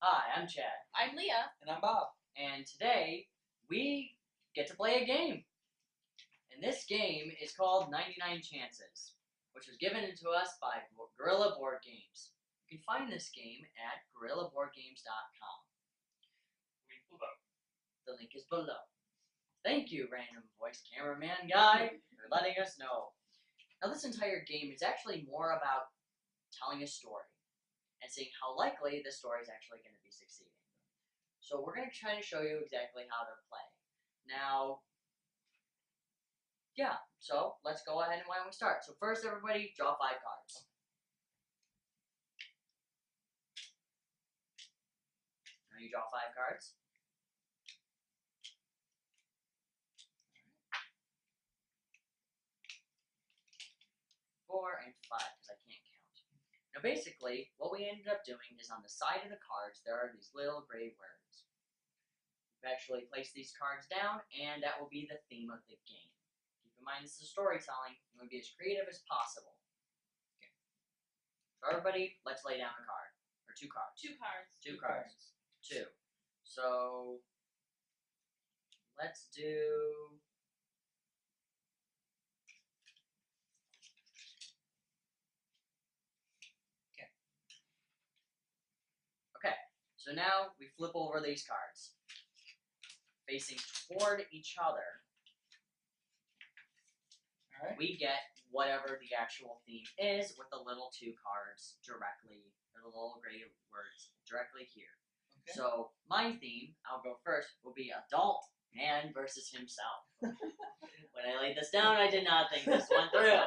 Hi, I'm Chad. I'm Leah. And I'm Bob. And today we get to play a game. And this game is called 99 Chances, which was given to us by Gorilla Board Games. You can find this game at gorillaboardgames.com. Link below. The link is below. Thank you, random voice cameraman guy, for letting us know. Now, this entire game is actually more about telling a story and seeing how likely the story is actually going to be succeeding. So we're going to try to show you exactly how to play. Now, yeah, so let's go ahead and why don't we start. So first, everybody, draw 5 cards. Now you draw 5 cards. Four and 5, because I can't count. Now basically, what we ended up doing is on the side of the cards, there are these little gray words. You actually place these cards down, and that will be the theme of the game. Keep in mind, this is storytelling. You want to be as creative as possible. Okay. So everybody, let's lay down a card. Or 2 cards. 2 cards. 2 cards. 2. So, let's do... Okay, so now we flip over these cards, facing toward each other. Alright. We get whatever the actual theme is with the little 2 cards directly, or the little gray words directly here. Okay. So my theme, I'll go first, will be adult man versus himself. When I laid this down, I did not think this one through.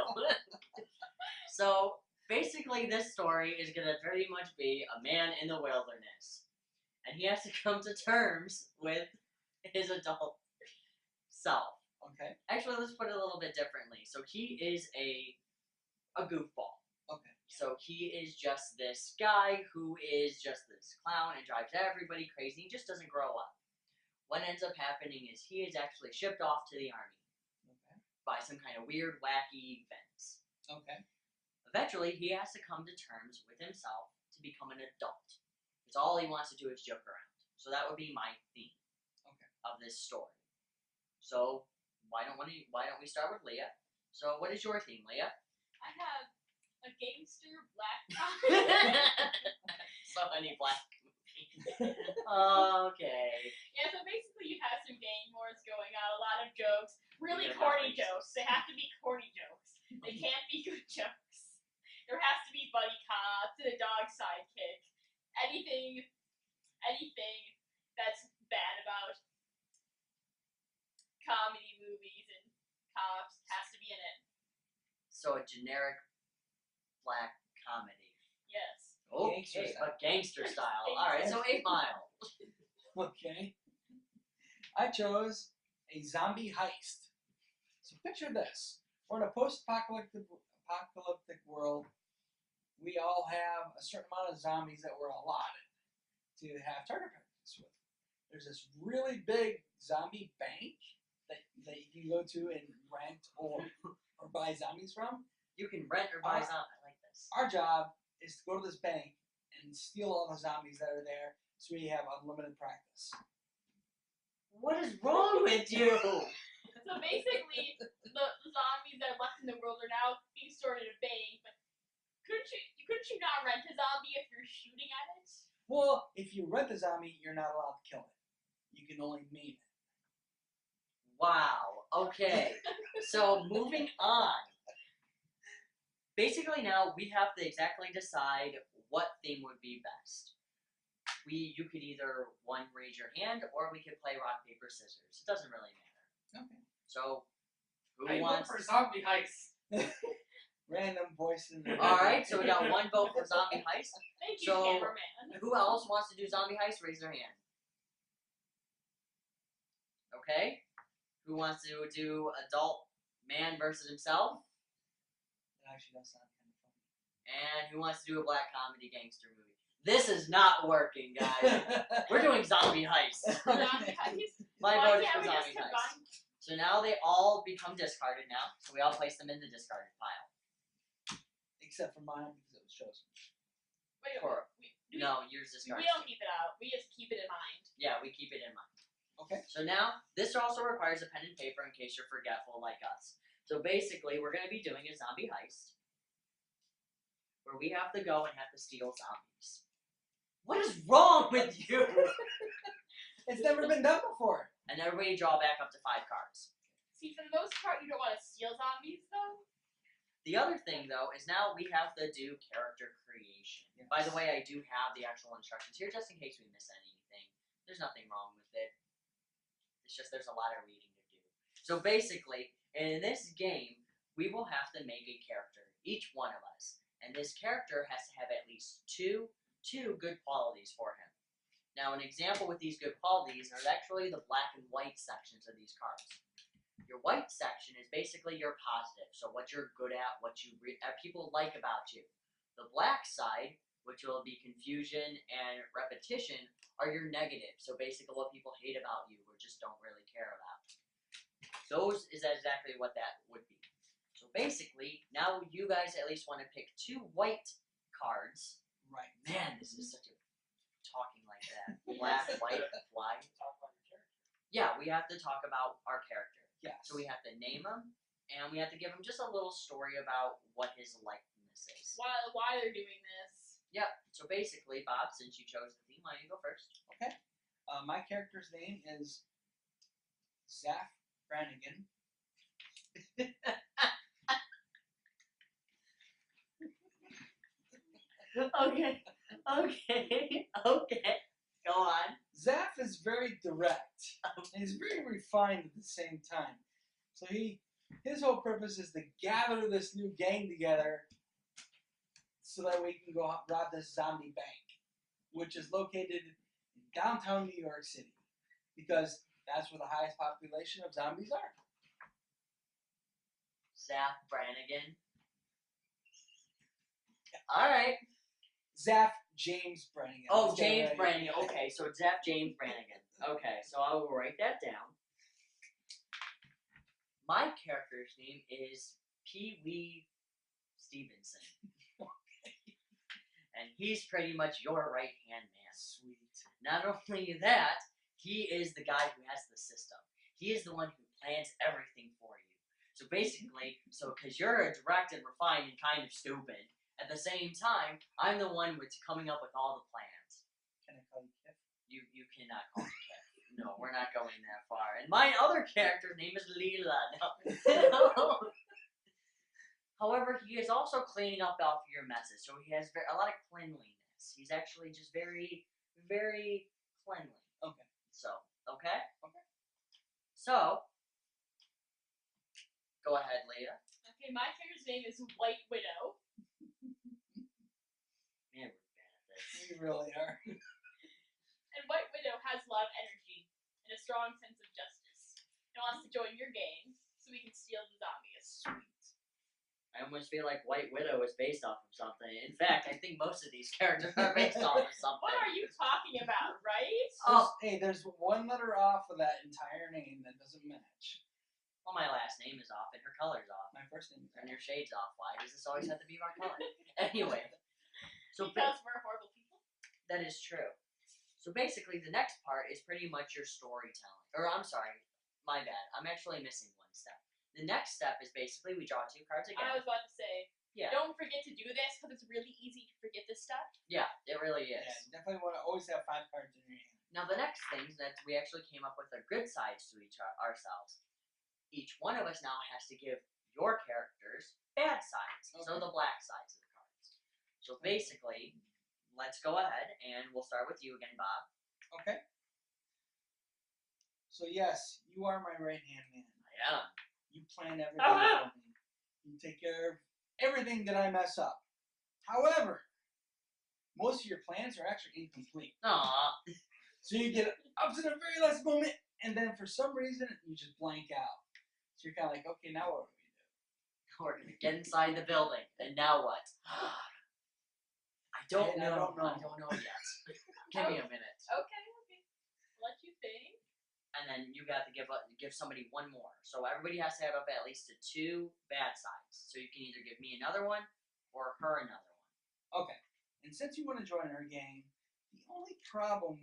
So basically, this story is going to pretty much be a man in the wilderness. And he has to come to terms with his adult self. Okay. Actually, let's put it a little bit differently. So he is a goofball. Okay. So he is just this guy who is just this clown and drives everybody crazy. He just doesn't grow up. What ends up happening is he is actually shipped off to the army Okay. by some kind of weird, wacky events. Okay. Eventually, he has to come to terms with himself to become an adult. Because all he wants to do is joke around. So that would be my theme of this story. So why don't we start with Leah? So what is your theme, Leah? I have a gangster black cop. So many black movies. Okay. Yeah, so basically you have some gang wars going on, a lot of jokes, really Yeah, corny that jokes. They have to be corny jokes. They can't be good jokes. There has to be buddy cops and a dog sidekick. Anything that's bad about comedy movies and cops has to be in it. So a generic black comedy. Yes. Okay, Gangster but gangster style. Gangster. Alright, so 8 Mile. Okay. I chose a zombie heist. So picture this. We're in a post-apocalyptic world. We all have a certain amount of zombies that we're allotted to have target practice with. There's this really big zombie bank that you can go to and rent or buy zombies from. You can rent or buy zombies. I like this. Our job is to go to this bank and steal all the zombies that are there so we have unlimited practice. What is wrong with you? So basically, the zombies that are left in the world are now being stored in a bank, but couldn't you not rent a zombie if you're shooting at it? Well, if you rent the zombie, you're not allowed to kill it. You can only maim it. Wow. Okay. So moving on. Basically now we have to exactly decide what theme would be best. You could either raise your hand or we could play rock, paper, scissors. It doesn't really matter. Okay. So who I wants vote for zombie heist. Random voice in there. Alright, so we got 1 vote for zombie heist. Thank you, So- cameraman. Who else wants to do zombie heist? Raise their hand. Okay. Who wants to do adult man versus himself? Actually, that sounds kind of funny. And who wants to do a black comedy gangster movie? This is not working, guys. We're doing zombie heist. Zombie heist. My Why vote is can't for we just zombie heist. combine? So now they all become discarded now. So we all place them in the discarded pile. Except for mine because it was chosen. Wait, Or- do No, yours is We cards don't too. keep it out. We just keep it in mind. Yeah, we keep it in mind. Okay. So now, this also requires a pen and paper in case you're forgetful like us. So basically, we're going to be doing a zombie heist where we have to go and have to steal zombies. What is wrong with you? It's never been done before. And everybody draw back up to 5 cards. See, for the most part, you don't want to steal zombies, though. The other thing, though, is now we have to do character creation. Yes. By the way, I do have the actual instructions here just in case we miss anything. There's nothing wrong with it. It's just there's a lot of reading to do. So basically, in this game, we will have to make a character, each one of us. And this character has to have at least two good qualities for him. Now, an example with these good qualities are actually the black and white sections of these cards. Your white section is basically your positive, so what you're good at, what people like about you. The black side, which will be confusion and repetition, are your negative, so basically what people hate about you or just don't really care about. Those is exactly what that would be. So basically, now you guys at least want to pick 2 white cards. Right. Man, this is such a talking like that. Black, white, fly. Talk about your character. Yeah, we have to talk about our character. Yes. So we have to name him, and we have to give him just a little story about what his likeness is. Why they're doing this. Yep. So basically, Bob, since you chose the theme, why don't you go first? My character's name is Zaf Brannigan. Okay. Okay. Go on. Zaf is very direct, and he's very refined at the same time. So his whole purpose is to gather this new gang together so that we can go rob this zombie bank, which is located in downtown New York City, because that's where the highest population of zombies are. Zaf Brannigan. All right. Zaf James Brannigan. Oh, Let's get it James right. Brannigan. Okay, so it's Zaf James Brannigan. Okay, so I will write that down. My character's name is Pee Wee Stevenson. And he's pretty much your right-hand man. Sweet. Not only that, he is the guy who has the system. He is the one who plans everything for you. So basically, because you're direct and refined and kind of stupid, at the same time, I'm the one with coming up with all the plans. Can I call you Kif? You cannot call me Kev. No, we're not going that far. And my other character's name is Leela. No. However, he is also cleaning up after your messes, so he has a lot of cleanliness. He's actually just very, very cleanly. Okay. So, okay? Okay. So, go ahead, Leah. Okay, my character's name is White Widow. Man, we're bad at this. We really are. And White Widow has a lot of energy and a strong sense of justice. And wants to join your gang so we can steal the zombies. Sweet. I almost feel like White Widow is based off of something. In fact, I think most of these characters are based off of something. What are you talking about, right? Oh. There's one letter off of that entire name that doesn't match. Well, my last name is off and her color's off. My first name is And your shade's off. Why does this always have to be my color? Anyway. So Because we're horrible people. that is true. So basically, the next part is pretty much your storytelling. Or, I'm sorry. My bad. I'm actually missing one step. The next step is basically we draw 2 cards I again. was about to say, Yeah. don't forget to do this because it's really easy to forget this stuff. Yeah, it really is. Yeah, you definitely want to always have 5 cards in your hand. Now, the next thing is that we actually came up with our good sides to ourselves. Each one of us now has to give your characters bad sides. So Okay. the black sides of the cards. So basically, let's go ahead and we'll start with you again, Bob. Okay. So yes, you are my right hand man. I am. You plan everything for me. You take care of everything that I mess up. However, most of your plans are actually incomplete. Aw. So you get up to the very last moment, and then for some reason you just blank out. So you're kind of like, okay, now what do we do? We're gonna get inside the building, and now what? I don't I know. don't know. I don't know yet. Give me a minute. Okay. Let you think. And then you got to give somebody one more. So everybody has to have up at least 2 bad sides. So you can either give me another one or her another one. Okay. And And since you want to join our gang, the only problem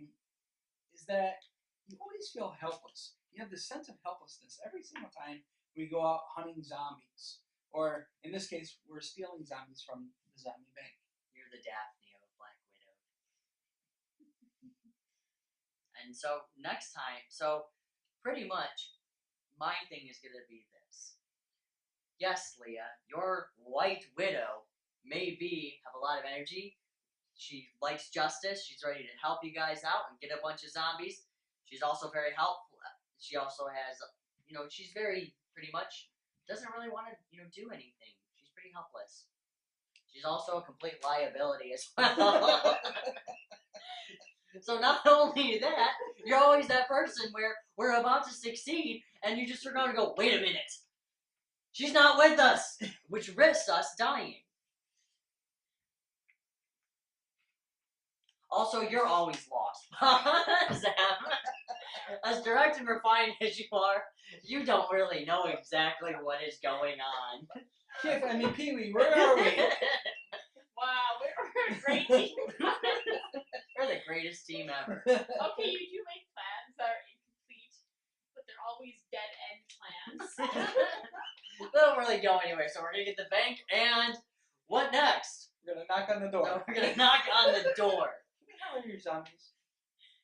is that you always feel helpless. You have this sense of helplessness every single time we go out hunting zombies. Or, in this case, we're stealing zombies from the zombie bank. You're the Daphne of Black Widow. And so next time, pretty much, my thing is gonna be this. Yes, Leah, your White Widow may have a lot of energy. She likes justice. She's ready to help you guys out and get a bunch of zombies. She's also very helpful. She also has, she's very pretty much doesn't really want to, do anything. She's pretty helpless. She's also a complete liability as well. So not only that, you're always that person where we're about to succeed and you just turn around and go, wait a minute. She's not with us, which risks us dying. Also, you're always lost. Sam, as direct and refined as you are, you don't really know exactly what is going on. Kif, I mean, Pee-wee, where are we? Wow, we're a great team. We're the greatest team ever. Okay, you do make plans that are incomplete, but they're always dead end plans. They don't really go anywhere, so we're gonna get the bank, and what next? We're gonna knock on the door. So we're gonna knock on the door. How are your zombies?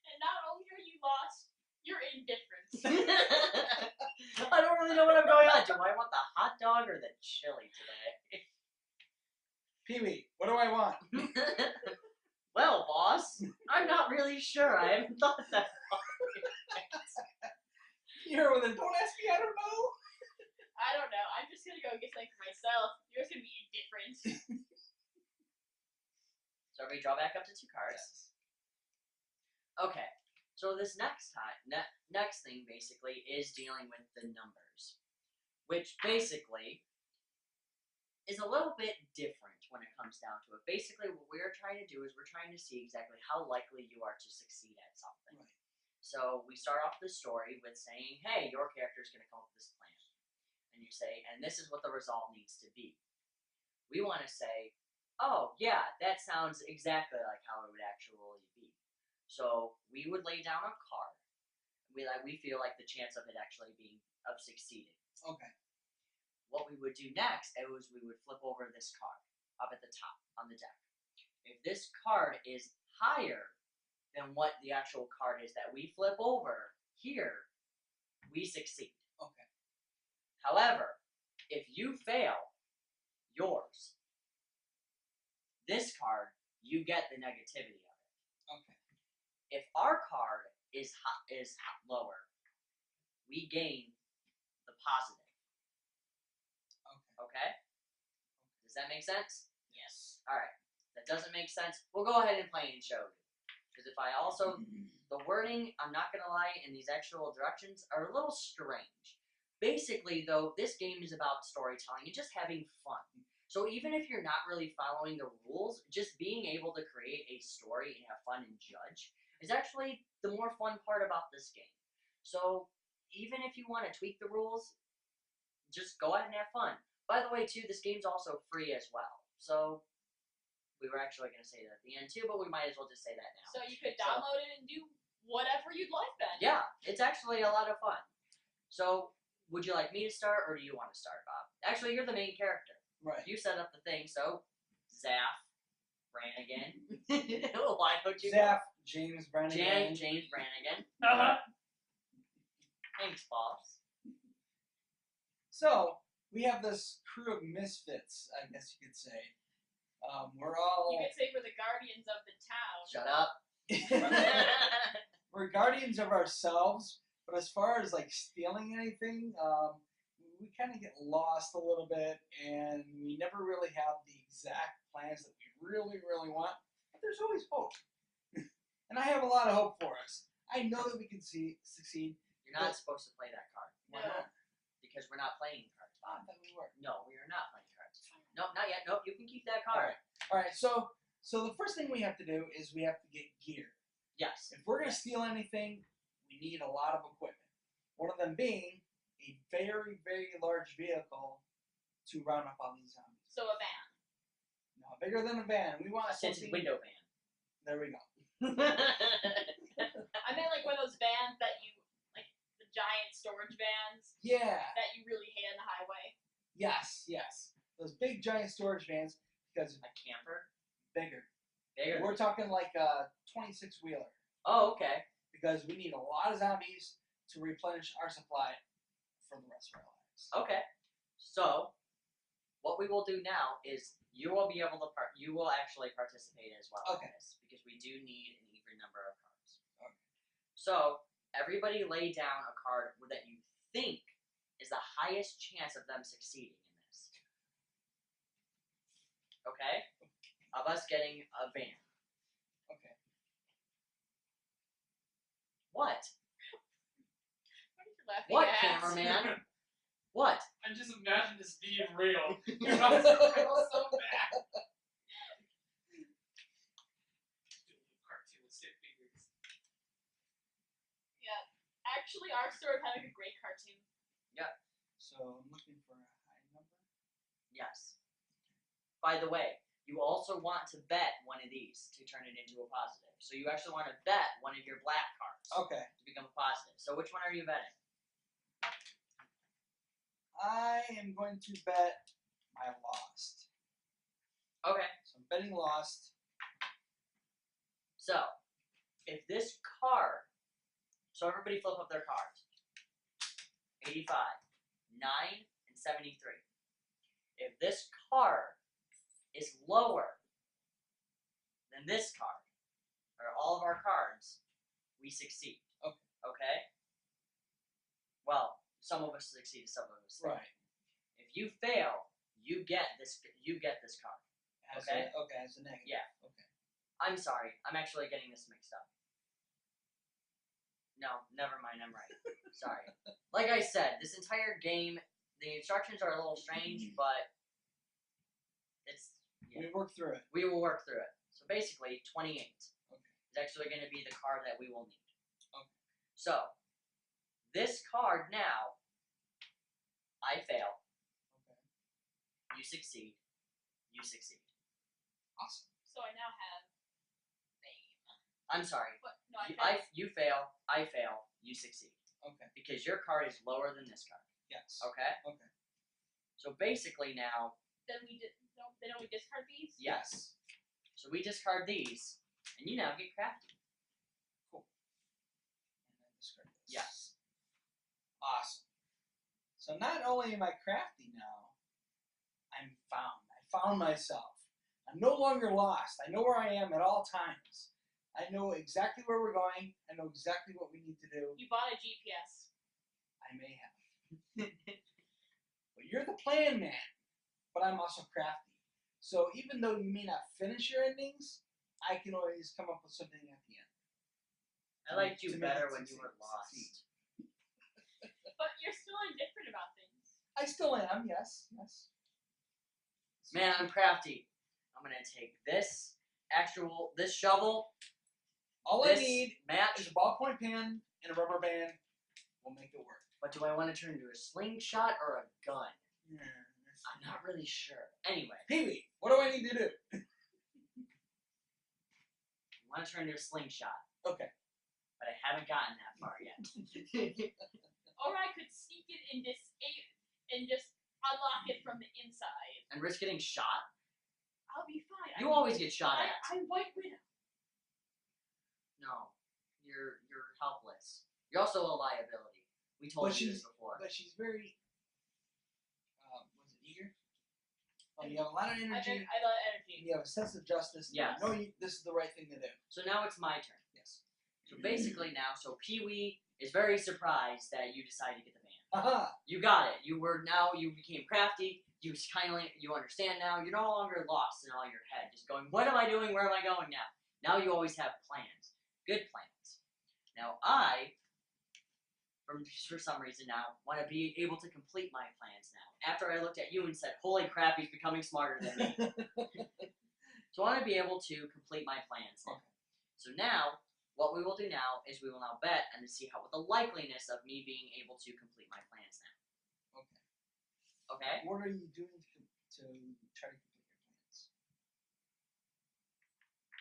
And not only are you lost, you're indifferent. I don't really know what I'm going on. Do I want the hot dog or the chili today? Pee-wee, what do I want? Well, boss, I'm not really sure. I haven't thought that far. You heard with it. Don't ask me, I don't know. I don't know. I'm just gonna go get something for myself. You're just gonna be indifferent. So we draw back up to 2 cards. Okay, so this next thing basically is dealing with the numbers, which basically is a little bit different when it comes down to it. Basically, what we're trying to do is we're trying to see exactly how likely you are to succeed at something. Right. So we start off the story with saying, hey, your character is going to come up with this plan. And you say, and this is what the resolve needs to be. We want to say, oh, yeah, that sounds exactly like how it would actually be. So we would lay down a card. We feel like the chance of it actually being of succeeding. Okay. What we would do next is we would flip over this card up at the top on the deck. If this card is higher than what the actual card is that we flip over here, we succeed. Okay. However, if you fail yours, this card, you get the negativity of it. Okay. If our card is lower, we gain the positive. Okay. Okay? Does that make sense? Yes. Alright. If that doesn't make sense, we'll go ahead and play and show you. Because if I also, the wording, I'm not going to lie, and these actual directions are a little strange. Basically, though, this game is about storytelling and just having fun. So even if you're not really following the rules, just being able to create a story and have fun and judge is actually the more fun part about this game. So even if you want to tweak the rules, just go ahead and have fun. By the way, too, this game's also free as well. So we were actually going to say that at the end, too, but we might as well just say that now. So you could download it and do whatever you'd like then. Yeah, it's actually a lot of fun. So would you like me to start, or do you want to start, Bob? Actually, you're the main character. Right. You set up the thing, so Zaff Brannigan. Why don't you? Zaff James Brannigan. James Brannigan. Thanks, boss. So we have this crew of misfits, I guess you could say. We're all You could say we're the guardians of the town. Shut up. we're guardians of ourselves, but as far as like stealing anything, we kind of get lost a little bit, and we never really have the exact plans that we really, really want. But there's always hope, and I have a lot of hope for us. I know that we can succeed. You're not supposed to play that card. Why not? Because we're not playing cards, I Bob. thought we were. No, we are not playing cards. Nope, not yet. Nope, you can keep that card. All right. So the first thing we have to do is we have to get gear. Yes. If we're gonna steal anything, we need a lot of equipment. One of them being a very, very large vehicle to round up all these zombies. So a van. No. No, bigger than a van. We want A tinted something. window van. There we go. I meant like one of those vans that you like the giant storage vans Yeah. that you really hate on the highway. Yes. Yes. Those big giant storage vans because A camper? bigger. Bigger. We're talking like a 26 wheeler Oh, okay. because we need a lot of zombies to replenish our supply for the rest of our lives. Okay. So, what we will do now is you will be able to you will actually participate as well Okay. in this because we do need an even number of cards. Okay. So, everybody lay down a card that you think is the highest chance of them succeeding in this. Okay? Of us getting a van. Okay. What What? are you laughing What, at? cameraman? What? I just imagine this being real. It was real so bad. Cartoon with stick figures. Actually, our store had like a great cartoon. So I'm looking for a high number. Yes. By the way, you also want to bet one of these to turn it into a positive. So you actually want to bet one of your black cards Okay. to become a positive. So which one are you betting? I am going to bet I lost. Okay. So I'm betting lost. So if this card, so everybody flip up their cards. 85, 9, and 73. If this card is lower than this card, or all of our cards, we succeed. Okay. Okay? Well, some of us succeed, some of us fail. Right. If you fail, you get this card. Okay. Okay, as a negative. Yeah. Okay. I'm sorry, I'm actually getting this mixed up. No, never mind, I'm right. Sorry. Like I said, this entire game, the instructions are a little strange, but it's We work through it. we will work through it. So basically, 28 Okay. is actually going to be the card that we will need. Okay. So, this card now, I fail, Okay. you succeed, you succeed. Awesome. So I now have fame. I'm sorry. But no, I You fail, I fail, you succeed. Okay. Because your card is lower than this card. Yes. Okay? Okay. So basically now, then we did. No, then we discard these. yes. So we discard these, and you now get crafty. And then discard this. Yes. Awesome. So not only am I crafty now, I'm found. I found myself. I'm no longer lost. I know where I am at all times. I know exactly where we're going. I know exactly what we need to do. You bought a GPS. I may have. But you're the plan man. But I'm also crafty. So even though you may not finish your endings, I can always come up with something at the end. I liked you To make better it when you were succeed. lost. But you're still indifferent about things. I still am, yes, yes. Man, I'm crafty. I'm gonna take this shovel, All this I need match. is a ballpoint pen and a rubber band. We'll make it work. But do I want to turn into a slingshot or a gun? Yeah, I'm not really sure. Anyway, Pee-wee, what do I need to do? I want to turn into a slingshot, Okay. but I haven't gotten that far yet. Or I could sneak it and just unlock it from the inside. And risk getting shot? I'll be fine. You always get shot at. I'm White Widow. No, you're helpless. You're also a liability. We told But you this she's- before. But she's very, was it eager? Oh, you have a lot of I energy. love energy. And you have a sense of justice. Yes. You know this is the right thing to do. So now it's my turn. Yes. So basically now, Pee-wee is very surprised that you decided to get the van. Aha! You got it. You became crafty. You understand now. You're no longer lost in all your head, just going, what am I doing? Where am I going now? Now you always have plans. Good plans. Now for some reason now, want to be able to complete my plans now. After I looked at you and said, holy crap, he's becoming smarter than me. So I want to be able to complete my plans now. Okay. So now, what we will do now is we will now bet and see what the likeliness of me being able to complete my plans now. Okay. Okay? What are you doing to try to complete your plans?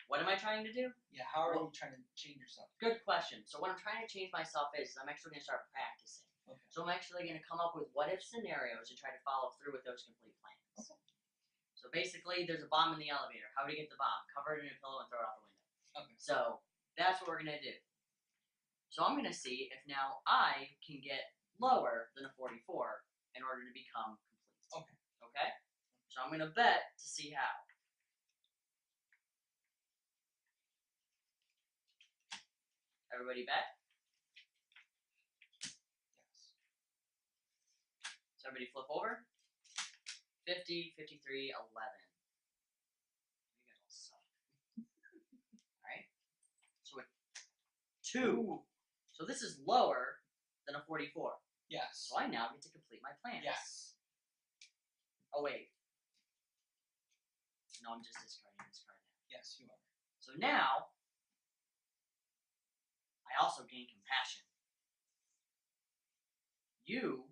What am I trying to do? Yeah, how are you trying to change yourself? Good question. So what I'm trying to change myself is I'm actually going to start practicing. Okay. So I'm actually going to come up with what if scenarios and try to follow through with those complete plans. Okay. So basically, there's a bomb in the elevator. How do we get the bomb? Cover it in a pillow and throw it out the window. Okay. So that's what we're going to do. So I'm going to see if now I can get lower than a 44 in order to become complete. Okay. Okay? So I'm going to bet to see how. Everybody bet? Yes. So everybody flip over. 50, 53, 11. You guys all suck. Alright? So a 2. So this is lower than a 44. Yes. So I now get to complete my plan. Yes. Oh, wait. No, I'm just discarding this card now. Yes, you are. So now, I also gain compassion. You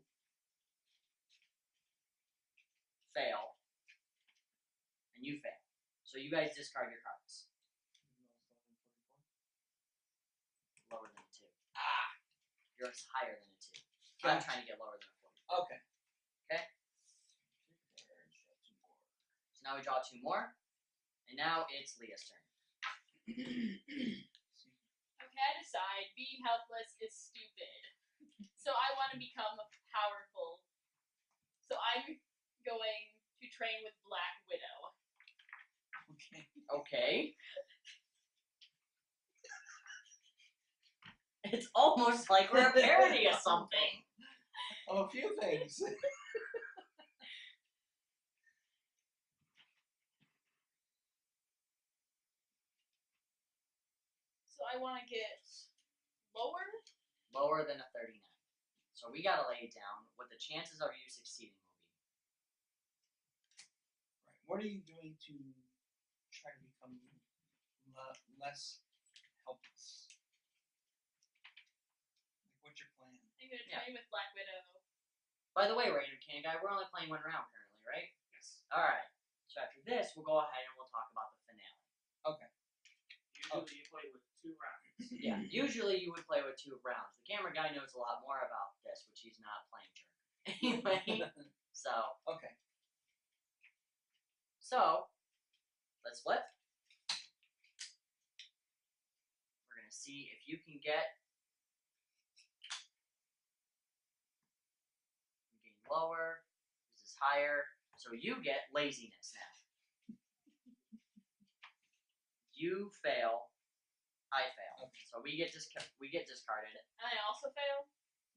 fail, and you fail. So you guys discard your cards. Lower than a 2. Ah. Yours higher than a 2. I'm Gotcha. trying to get lower than a 40. Okay. Okay. So now we draw 2 more, and now it's Leah's turn. Okay, I decide being helpless is stupid. So I want to become powerful. So I'm going to train with Black Widow. Okay. Okay. It's almost like we're a parody of something. Oh, a few things. So I want to get lower. Lower than a 39. So we gotta lay down what the chances of you succeeding will be. Right. What are you doing to try to become less helpless? Like, what's your plan? I'm going to Yeah. train with Black Widow. By the way, Random Can Guy, we're only playing 1 round currently, right? Yes. Alright. So after this, we'll go ahead and we'll talk about the finale. Usually you play with 2 rounds. Yeah, usually you would play with 2 rounds. The camera guy knows a lot more about this, which he's not playing jerk. Anyway, so Okay. let's flip. We're gonna see if you can get lower. This is higher, so you get laziness now. You fail. I fail. Okay. So we get discarded. And I also fail.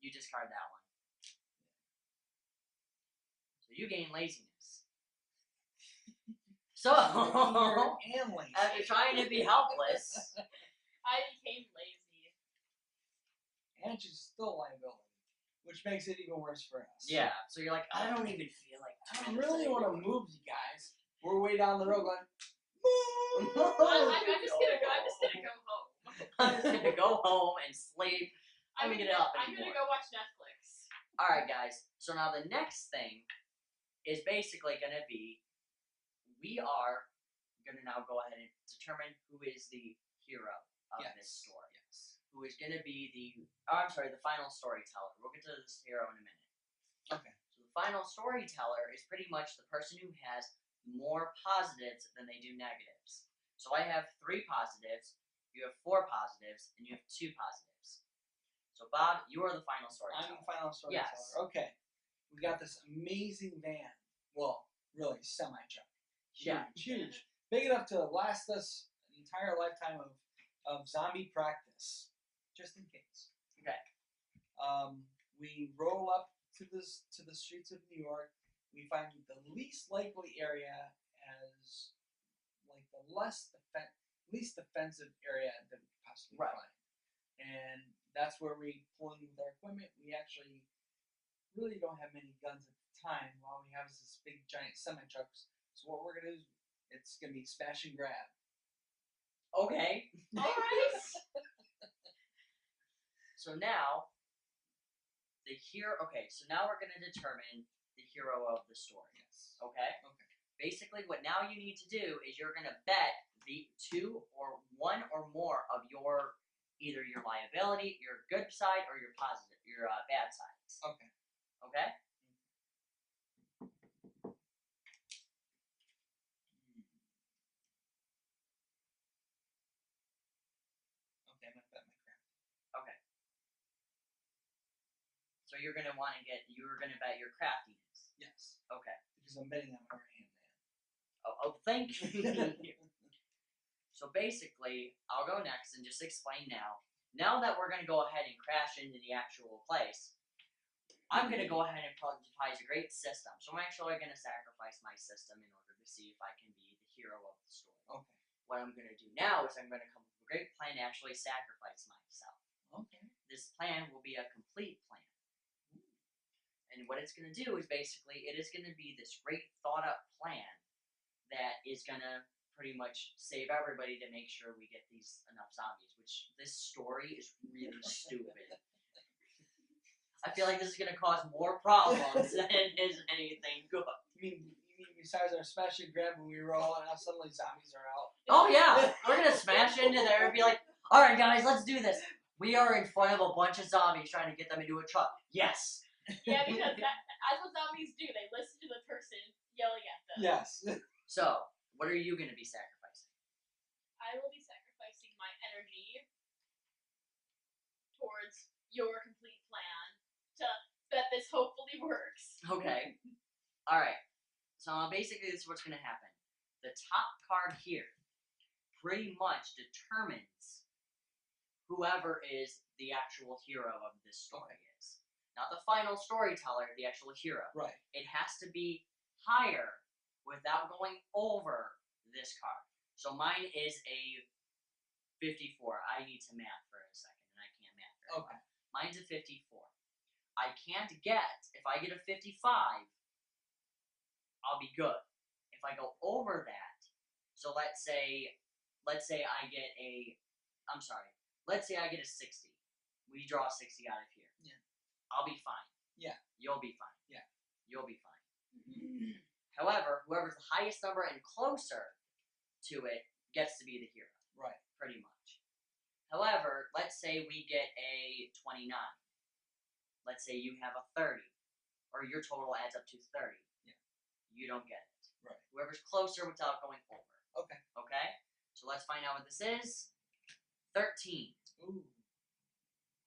You discard that one. So you gain laziness. So And lazy. after trying to be helpless, I became lazy. And she's still a liability, which makes it even worse for us. yeah. So you're like, I don't even feel like I doing really this want to anymore. move you guys. We're way down the road going, move! I'm just gonna go home. I'm just gonna go home and sleep. I'm gonna gonna get up I'm gonna anymore. go watch Netflix. Alright, guys. So now the next thing is basically gonna be we are gonna now go ahead and determine who is the hero of Yes. this story. Yes. Who is gonna be the the final storyteller. We'll get to this hero in a minute. Okay. So the final storyteller is pretty much the person who has more positives than they do negatives. So I have 3 positives, you have 4 positives, and you have 2 positives. So Bob, you are the final storyteller. I'm the final storyteller. Yes. Okay. We got this amazing van. Well, really, semi-truck. Yeah. Huge. Big enough to last us an entire lifetime of zombie practice. Just in case. Okay. We roll up to the streets of New York. We find the least likely area as like the least offensive area that we could possibly Right. find. And that's where we pull in with our equipment. We actually really don't have many guns at the time. All we have is this big giant semi trucks. So what we're gonna do is it's gonna be smash and grab. Okay. Alright. So now the hero. Okay. So now we're gonna determine the hero of the story. Yes. Okay. Okay. Basically, what now you need to do is you're gonna bet the one or more of your either your liability, your good side, or your bad sides. Okay. Okay. Okay, I'm gonna bet my crap. So you're gonna bet your craftiness. Yes. Okay. Because I'm betting on my right hand man. Oh, thank you. So basically, I'll go next and just explain now. Now that we're gonna go ahead and crash into the actual place, I'm gonna go ahead and devise a great system. So I'm actually gonna sacrifice my system in order to see if I can be the hero of the story. Okay. What I'm gonna do now is I'm gonna come up with a great plan to actually sacrifice myself. Okay. This plan will be a complete plan. And what it's going to do is basically, it is going to be this great thought up plan that is going to pretty much save everybody to make sure we get these enough zombies, which this story is really stupid. I feel like this is going to cause more problems than it is anything good. You mean besides our smash and grab when we roll and now suddenly zombies are out? Oh yeah, we're going to smash into there and be like, alright guys, let's do this. We are in front of a bunch of zombies trying to get them into a truck. Yes. Yeah, because that's what zombies do. They listen to the person yelling at them. Yes. So, what are you going to be sacrificing? I will be sacrificing my energy towards your complete plan that this hopefully works. Okay. Alright. So basically this is what's gonna happen. The top card here pretty much determines whoever is the actual hero of this story is. Not the final storyteller, the actual hero. Right. It has to be higher without going over this card. So mine is a 54. I need to math for a second, and I can't math very well. Mine's a 54. I can't get, if I get a 55, I'll be good. If I go over that, so let's say I get let's say I get a 60. We draw a 60 out of here. Yeah. I'll be fine. Yeah. You'll be fine. Yeah. You'll be fine. However, whoever's the highest number and closer to it gets to be the hero. Right. Pretty much. However, let's say we get a 29. Let's say you have a 30. Or your total adds up to 30. Yeah. You don't get it. Right. Whoever's closer without going over. Okay. Okay? So let's find out what this is. 13. Ooh.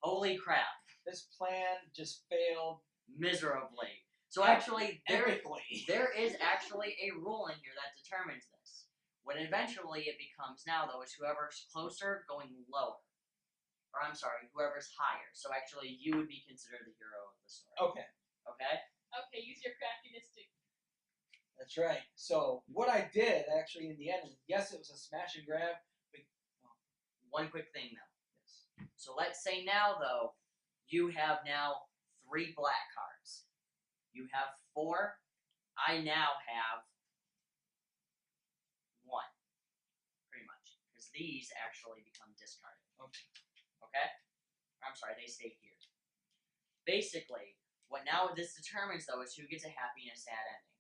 Holy crap. This plan just failed Miserably. So actually, epically. there is actually a rule in here that determines this. What eventually it becomes now, though, is whoever's closer going lower. Or I'm sorry, whoever's higher. So actually, you would be considered the hero of the story. Okay. Okay? Okay, use your craftiness to. That's right. So what I did actually in the end is, yes, it was a smash and grab. But, One quick thing, though. yes. So let's say now, though, you have now 3 black cards. You have 4. I now have 1. Pretty much. Because these actually become discarded. Okay. Okay? I'm sorry, they stay here. Basically, what now this determines, though, is who gets a happy and a sad ending.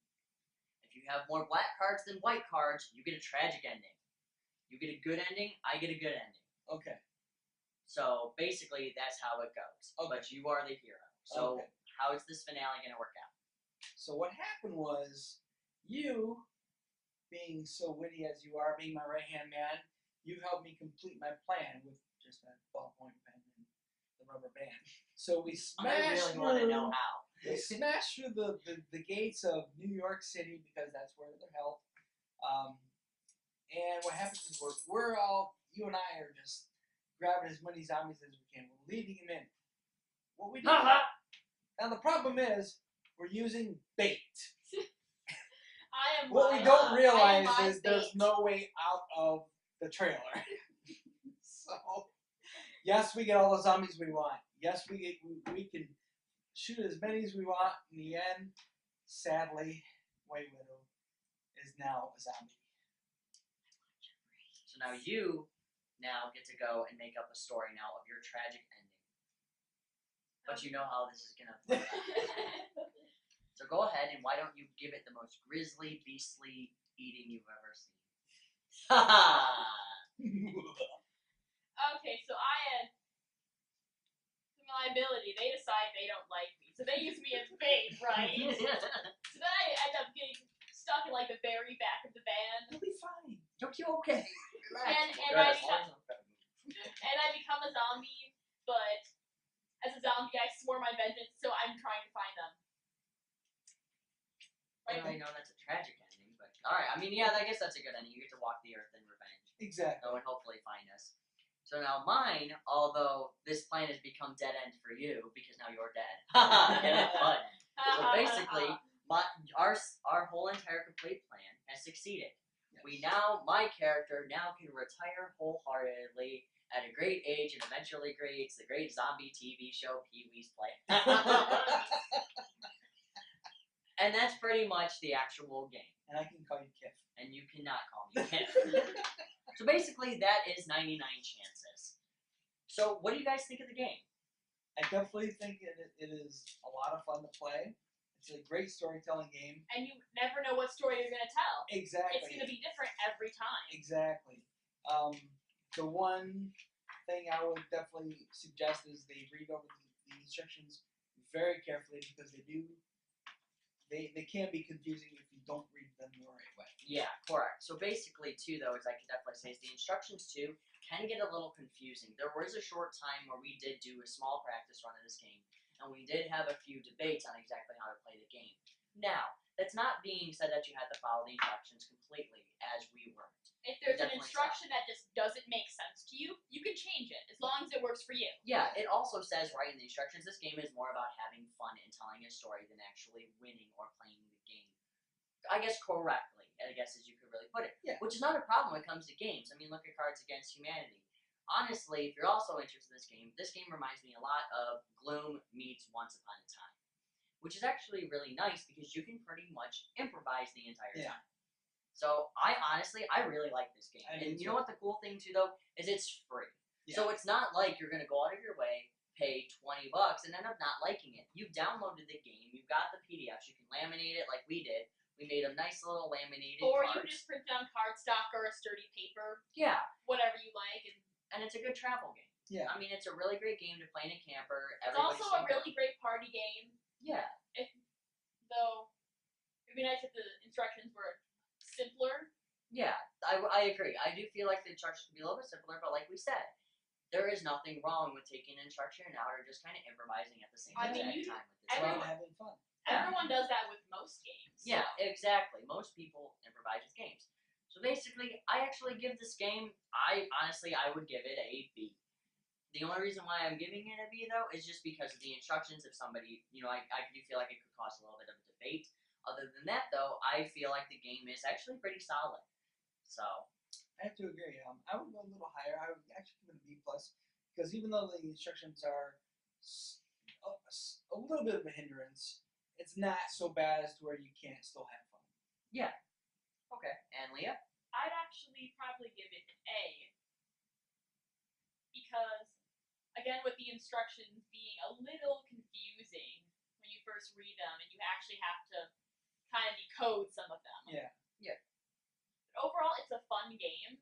If you have more black cards than white cards, you get a tragic ending. You get a good ending, I get a good ending. Okay. So basically, that's how it goes. Okay. But you are the hero. So Okay. how is this finale going to work out? So what happened was, you, being so witty as you are, being my right-hand man, you helped me complete my plan with just that ballpoint pen and the rubber band. So we I smashed really want to know how. We smashed through the gates of New York City because that's where they're held. And what happens is we're all, you and I are just grabbing as many zombies as we can. We're leading them in. What we do now, the problem is we're using bait. I am. What we live. don't I realize am is there's bait. no way out of the trailer. So, yes, we get all the zombies we want. Yes, we can shoot as many as we want. In the end, sadly, White Widow is now a zombie. So now you get to go and make up a story now of your tragic ending. But you know how this is going to play out. So go ahead and why don't you give it the most grisly, beastly eating you've ever seen. Okay, so I had some liability. They decide they don't like me, so they use me as bait, right? So then I end up getting stuck in like the very back of the van, You'll be fine. You okay? And Good, I as long as and I become a zombie. But as a zombie, I swore my vengeance, so I'm trying to find them. Right? I know that's a tragic ending, but alright, I mean, yeah, I guess that's a good ending. You get to walk the earth in revenge. Exactly. And hopefully find us. So now mine, although this plan has become dead end for you, because now you're dead. Get it? But, so basically, our whole entire complete plan has succeeded. My character now can retire wholeheartedly at a great age and eventually creates the great zombie TV show Pee-wee's Playhouse. And that's pretty much the actual game. And I can call you Kif. And you cannot call me Kif. So basically, that is 99 chances. So what do you guys think of the game? I definitely think it is a lot of fun to play. It's a great storytelling game. And you never know what story you're going to tell. Exactly. It's going to be different every time. Exactly. The one thing I would definitely suggest is they read over the instructions very carefully because they can be confusing if you don't read them the right way. Yeah, correct. So basically, too, though, as I could definitely say, is the instructions, too, can get a little confusing. There was a short time where we did do a small practice run of this game, and we did have a few debates on exactly how to play the game. Now, that's not being said that you had to follow the instructions completely, as we weren't. If there's an Definitely instruction that just doesn't make sense to you, you can change it, as long as it works for you. Yeah, it also says right in the instructions, this game is more about having fun and telling a story than actually winning or playing the game. I guess correctly, I guess as you could really put it. Yeah. Which is not a problem when it comes to games. I mean, look at Cards Against Humanity. Honestly, if you're also interested in this game reminds me a lot of Gloom meets Once Upon a Time. Which is actually really nice because you can pretty much improvise the entire time. So I really like this game. And you know what the cool thing too though is it's free. Yeah. So it's not like you're gonna go out of your way, pay $20 and end up not liking it. You've downloaded the game, you've got the PDFs, you can laminate it like we did. We made a nice little laminated Or cards. you can just print it on cardstock or a sturdy paper. Yeah. Whatever you like. And it's a good travel game. Yeah. I mean it's a really great game to play in a camper. It's also a really great party game. Yeah. Though it'd be nice if the instructions were simpler. Yeah, I agree. I do feel like the instructions could be a little bit simpler, but like we said, there is nothing wrong with taking an instruction out or just kind of improvising at the same I mean, exact you- time with this It's game. about having fun. Everyone does that with most games. Yeah, exactly. Most people improvise with games. So basically, I actually give this game, I would give it a B. The only reason why I'm giving it a B, though, is just because of the instructions. If somebody, I do feel like it could cause a little bit of a debate. Other than that, though, I feel like the game is actually pretty solid. So, I have to agree. I would go a little higher. I would actually give it a B plus because even though the instructions are a little bit of a hindrance, it's not so bad as to where you can't still have fun. yeah. Okay. And Leah? I'd actually probably give it an A. Because, again, with the instructions being a little confusing when you first read them, and you actually have to kind of decode some of them. Yeah. But overall, it's a fun game,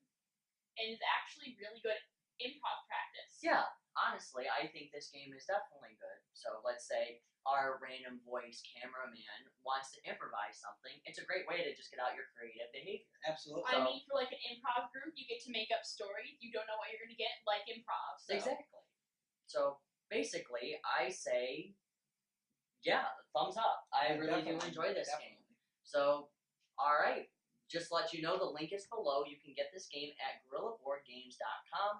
and is actually really good improv practice. Yeah. Honestly, I think this game is definitely good. So let's say our random voice cameraman wants to improvise something. It's a great way to just get out your creative behavior. Absolutely. I mean, for like an improv group, you get to make up stories. You don't know what you're going to get, like improv. So. Exactly. So basically, I say, yeah, thumbs up. I really do enjoy this game. So, all right. Just to let you know, the link is below. You can get this game at GorillaBoardGames.com.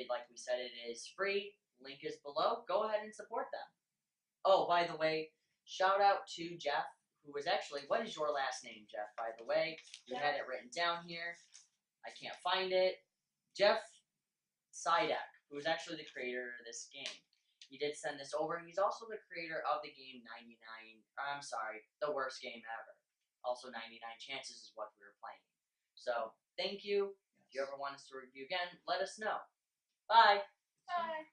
Like we said, it is free. Link is below. Go ahead and support them. Oh, by the way, shout out to Jeff, who was actually, what is your last name, Jeff, by the way? You had it written down here. I can't find it. Jeff Sidek, who is actually the creator of this game. He did send this over. He's also the creator of the game The Worst Game Ever. Also 99 Chances is what we were playing. So, thank you. If you ever want us to review again, let us know. Bye. Bye.